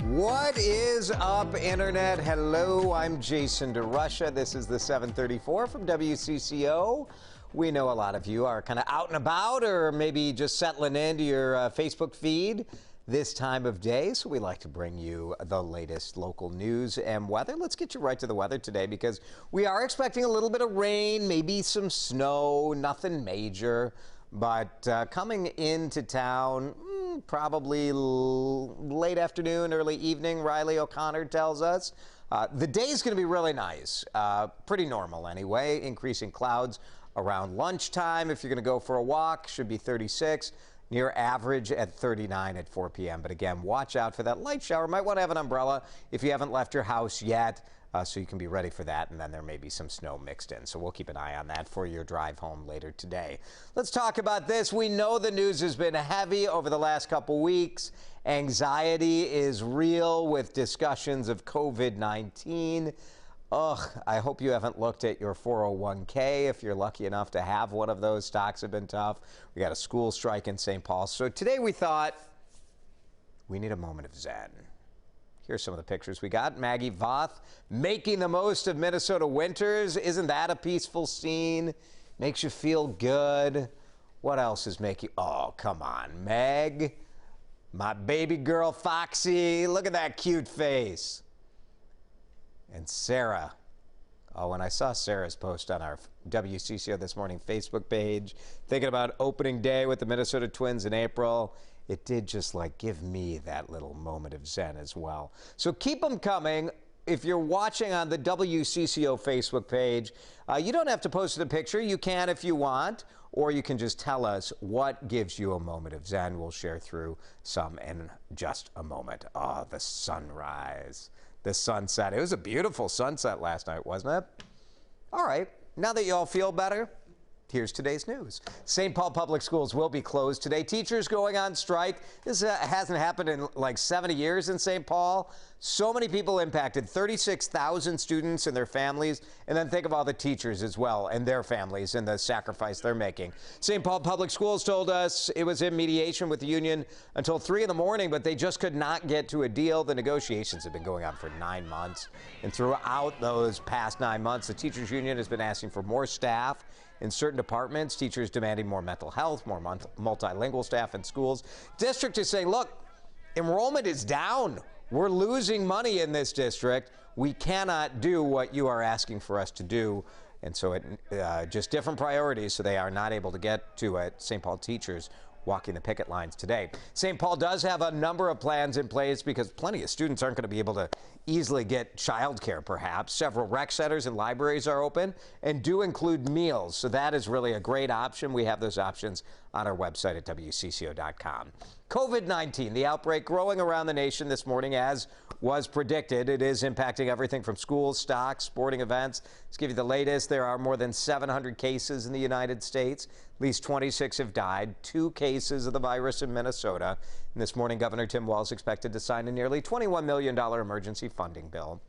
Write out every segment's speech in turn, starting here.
What is up, Internet? Hello, I'm Jason DeRusha. This is the 734 from WCCO. We know a lot of you are kind of out and about or maybe just settling into your Facebook feed this time of day. So we like to bring you the latest local news and weather. Let's get you right to the weather today because we are expecting a little bit of rain, maybe some snow, nothing major. But coming into town, probably late afternoon, early evening, Riley O'Connor tells us. The day's going to be really nice, pretty normal anyway, increasing clouds around lunchtime. If you're going to go for a walk, should be 36, near average at 39 at 4 p.m. But again, watch out for that light shower. Might want to have an umbrella if you haven't left your house yet. So you can be ready for that, and then there may be some snow mixed in. So we'll keep an eye on that for your drive home later today. Let's talk about this. We know the news has been heavy over the last couple weeks. Anxiety is real with discussions of COVID-19. Ugh, I hope you haven't looked at your 401k. If you're lucky enough to have one of those, stocks have been tough. We got a school strike in St. Paul. So today we thought we need a moment of zen. Here's some of the pictures we got. Maggie Voth making the most of Minnesota winters. Isn't that a peaceful scene? Makes you feel good. What else is making... Oh, come on, Meg. My baby girl, Foxy. Look at that cute face. And Sarah. Oh, when I saw Sarah's post on our WCCO This Morning Facebook page, thinking about opening day with the Minnesota Twins in April, it did just like give me that little moment of zen as well. So keep them coming. If you're watching on the WCCO Facebook page, you don't have to post a picture. You can if you want, or you can just tell us what gives you a moment of zen. We'll share through some in just a moment. Oh, the sunrise, the sunset. It was a beautiful sunset last night, wasn't it? All right, now that you all feel better, here's today's news. St. Paul Public Schools will be closed today. Teachers going on strike. This hasn't happened in like 70 years in St. Paul. So many people impacted, 36,000 students and their families. And then think of all the teachers as well and their families and the sacrifice they're making. St. Paul Public Schools told us it was in mediation with the union until 3 in the morning, but they just could not get to a deal. The negotiations have been going on for 9 months. And throughout those past 9 months, the teachers union has been asking for more staff in certain departments, teachers demanding more mental health, more multilingual staff in schools. District is saying, look, enrollment is down. We're losing money in this district. We cannot do what you are asking for us to do. And so just different priorities, so they are not able to get to it. St. Paul teachers walking the picket lines today. St. Paul does have a number of plans in place because plenty of students aren't going to be able to easily get childcare, perhaps. Several rec centers and libraries are open and do include meals. So that is really a great option. We have those options on our website at WCCO.com. COVID-19, the outbreak growing around the nation this morning as was predicted. It is impacting everything from schools, stocks, sporting events. Let's give you the latest. There are more than 700 cases in the United States. At least 26 have died. 2 cases of the virus in Minnesota. And this morning, Governor Tim Walz expected to sign a nearly $21 million emergency funding bill.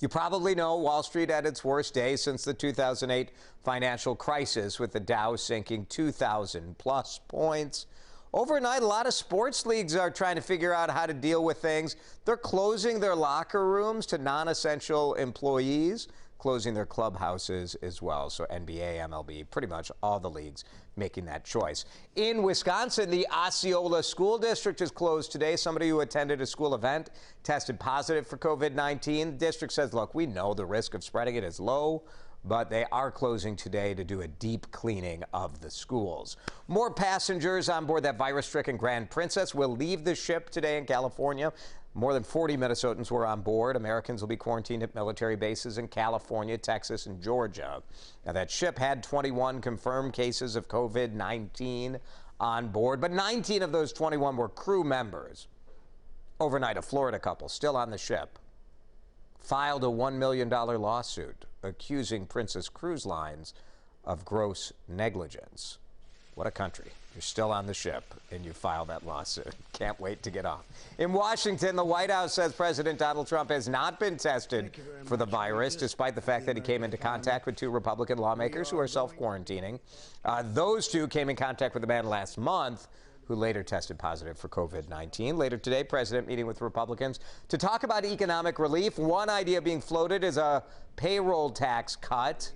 You probably know Wall Street at its worst day since the 2008 financial crisis, with the Dow sinking 2,000 plus points. Overnight, a lot of sports leagues are trying to figure out how to deal with things. They're closing their locker rooms to non-essential employees, closing their clubhouses as well. So NBA, MLB, pretty much all the leagues making that choice. In Wisconsin, the Osceola School District is closed today. Somebody who attended a school event tested positive for COVID-19. The district says, look, we know the risk of spreading it is low, but they are closing today to do a deep cleaning of the schools. More passengers on board that virus-stricken Grand Princess will leave the ship today in California. More than 40 Minnesotans were on board. Americans will be quarantined at military bases in California, Texas, and Georgia. Now, that ship had 21 confirmed cases of COVID-19 on board, but 19 of those 21 were crew members. Overnight, a Florida couple still on the ship filed a $1 million lawsuit accusing Princess Cruise Lines of gross negligence. What a country. You're still on the ship and you file that lawsuit. Can't wait to get off. In Washington, the White House says President Donald Trump has not been tested for the virus, despite the fact that he came into contact with 2 Republican lawmakers who are self-quarantining. Those 2 came in contact with the man last month, who later tested positive for COVID-19. Later today, President meeting with Republicans to talk about economic relief. One idea being floated is a payroll tax cut.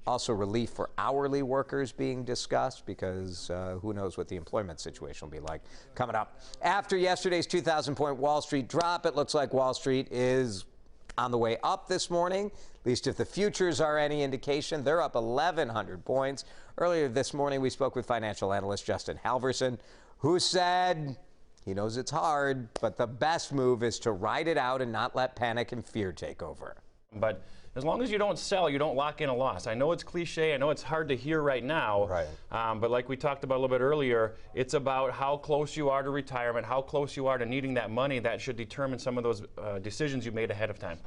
Also, relief for hourly workers being discussed because who knows what the employment situation will be like coming up. After yesterday's 2,000-point Wall Street drop, it looks like Wall Street is on the way up this morning, at least if the futures are any indication. They're up 1,100 points. Earlier this morning, we spoke with financial analyst Justin Halverson, who said he knows it's hard, but the best move is to ride it out and not let panic and fear take over. But as long as you don't sell, you don't lock in a loss. I know it's cliche. I know it's hard to hear right now. Right. But like we talked about a little bit earlier, it's about how close you are to retirement, how close you are to needing that money. That should determine some of those decisions you made ahead of time.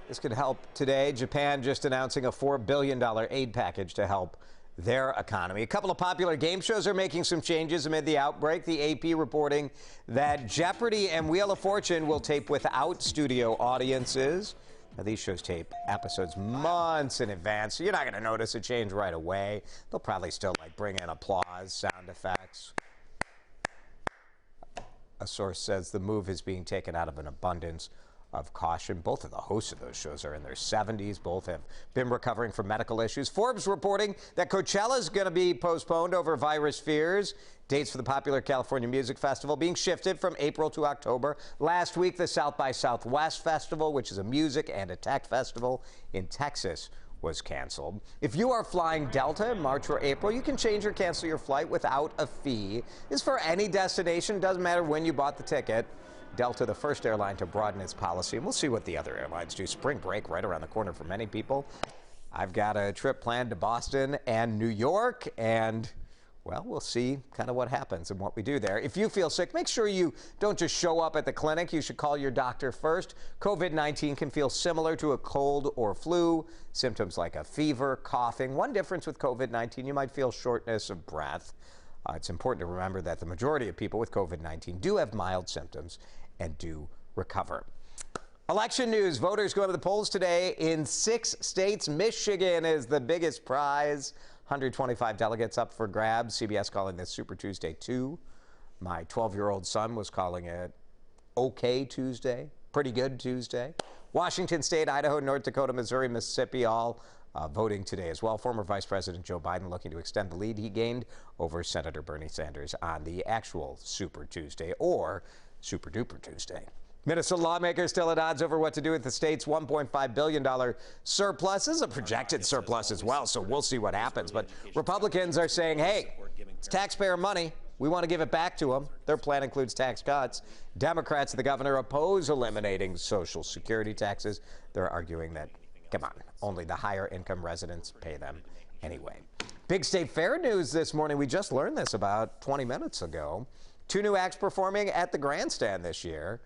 This could help today. Japan just announcing a $4 billion aid package to help their economy. A couple of popular game shows are making some changes amid the outbreak. The AP reporting that Jeopardy and Wheel of Fortune will tape without studio audiences. Now, these shows tape episodes months in advance, so you're not going to notice a change right away. They'll probably still bring in applause, sound effects. A source says the move is being taken out of an abundance of caution. Both of the hosts of those shows are in their 70s. Both have been recovering from medical issues. Forbes reporting that Coachella is going to be postponed over virus fears. Dates for the popular California Music Festival being shifted from April to October. Last week, the South by Southwest Festival, which is a music and a tech festival in Texas, was canceled. If you are flying Delta in March or April, you can change or cancel your flight without a fee. It's for any destination. Doesn't matter when you bought the ticket. Delta, the first airline to broaden its policy, and we'll see what the other airlines do. Spring break right around the corner for many people. I've got a trip planned to Boston and New York, and well, we'll see kind of what happens and what we do there. If you feel sick, make sure you don't just show up at the clinic. You should call your doctor first. COVID-19 can feel similar to a cold or flu. Symptoms like a fever, coughing. One difference with COVID-19, you might feel shortness of breath. It's important to remember that the majority of people with COVID-19 do have mild symptoms and do recover. Election news. Voters going to the polls today in 6 states. Michigan is the biggest prize. 125 delegates up for grabs. CBS calling this Super Tuesday 2. My 12-year-old son was calling it OK Tuesday, pretty good Tuesday. Washington State, Idaho, North Dakota, Missouri, Mississippi, all voting today as well. Former Vice President Joe Biden looking to extend the lead he gained over Senator Bernie Sanders on the actual Super Tuesday or Super Duper Tuesday. Minnesota lawmakers still at odds over what to do with the state's $1.5 billion surplus. This is a projected surplus as well, so we'll see what happens. But Republicans are saying, hey, it's taxpayer money. We want to give it back to them. Their plan includes tax cuts. Democrats and the governor oppose eliminating Social Security taxes. They're arguing that, come on, only the higher income residents pay them anyway. Big state fair news this morning. We just learned this about 20 minutes ago. 2 new acts performing at the grandstand this year.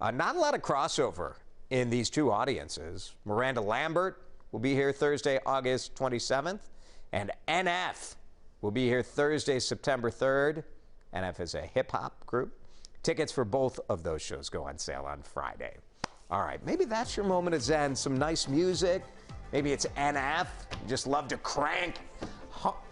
Not a lot of crossover in these 2 audiences. Miranda Lambert will be here Thursday, August 27th, and NF will be here Thursday, September 3rd. NF is a hip-hop group. Tickets for both of those shows go on sale on Friday. All right, maybe that's your moment of zen. Some nice music. Maybe it's NF. You just love to crank.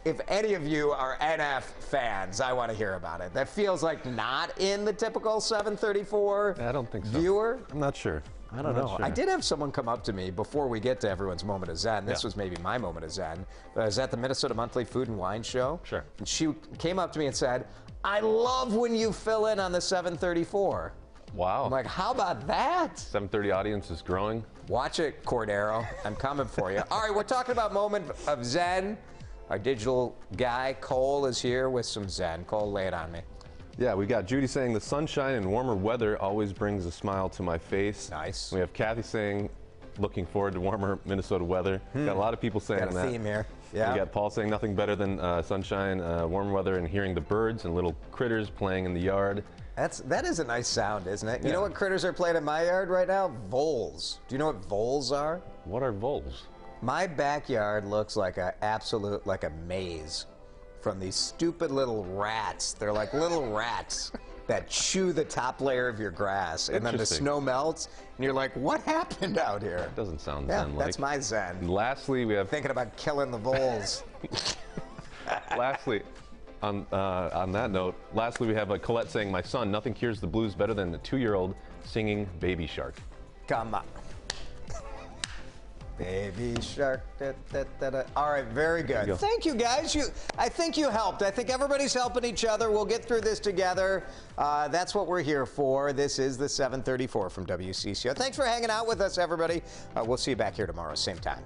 If any of you are NF fans, I want to hear about it. That feels like not in the typical 734 I don't think so. viewer. I'm not sure. I don't know. Sure. I did have someone come up to me before we get to everyone's moment of zen. This was maybe my moment of zen. But I was at the Minnesota Monthly Food and Wine Show. Sure. And she came up to me and said, I love when you fill in on the 734. Wow. I'm like, how about that? 7:30 audience is growing. Watch it, Cordero. I'm coming for you. All right, we're talking about moment of zen. Our digital guy, Cole, is here with some zen. Cole, lay it on me. Yeah, we got Judy saying the sunshine and warmer weather always brings a smile to my face. Nice. We have Kathy saying looking forward to warmer Minnesota weather. Got a lot of people saying Got a that. theme here. Yeah. We got Paul saying nothing better than sunshine, warm weather, and hearing the birds and little critters playing in the yard. That is a nice sound, isn't it? You Yeah. know what critters are playing in my yard right now? Voles. Do you know what voles are? What are voles? My backyard looks like a maze from these stupid little rats. They're like little rats that chew the top layer of your grass, and then the Interesting. snow melts, and you're like, what happened out here? Doesn't sound Yeah, zen-like. that's my zen. And lastly, we have Thinking about killing the voles. lastly, on that note, lastly, we have Colette saying, "My son, nothing cures the blues better than a 2-year-old singing Baby Shark." Come on. Baby Shark. Da, da, da, da. All right, very good. Thank you, guys. I think you helped. I think everybody's helping each other. We'll get through this together. That's what we're here for. This is the 734 from WCCO. Thanks for hanging out with us, everybody. We'll see you back here tomorrow, same time.